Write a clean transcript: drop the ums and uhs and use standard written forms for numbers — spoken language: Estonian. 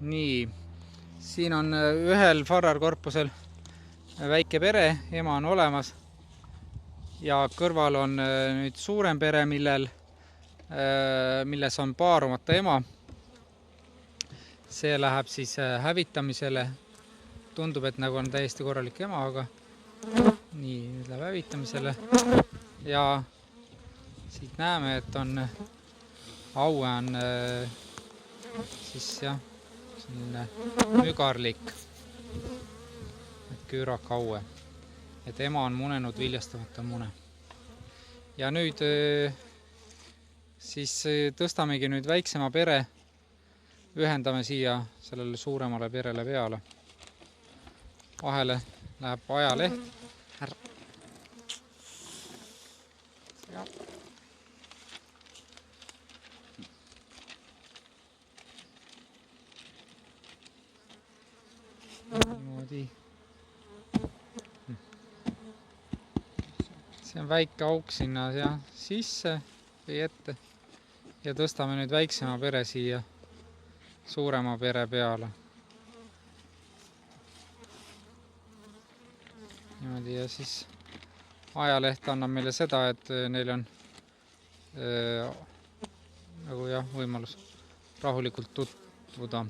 Nii, siin on ühel farrarkorpusel väike pere, ema on olemas ja kõrval on nüüd suurem pere, milles on paarumata ema. See läheb siis hävitamisele. Tundub, et nagu on täiesti korralik ema, aga nii, nüüd läheb hävitamisele. Ja siit näeme, et on aue on siis jah, selline mügarlik küürakaue. Et ema on munenud viljastamata mune. Ja nüüd siis tõstamegi nüüd väiksema pere, ühendame siia sellele suuremale perele peale. Vahele läheb ajaleht. Niimoodi. See on väike auk sinna sisse või ette ja tõstame nüüd väiksema pere siia suurema pere peale. Niimoodi ja siis ajaleht annab meile seda, et neil on nagu jah, võimalus rahulikult tutvuda.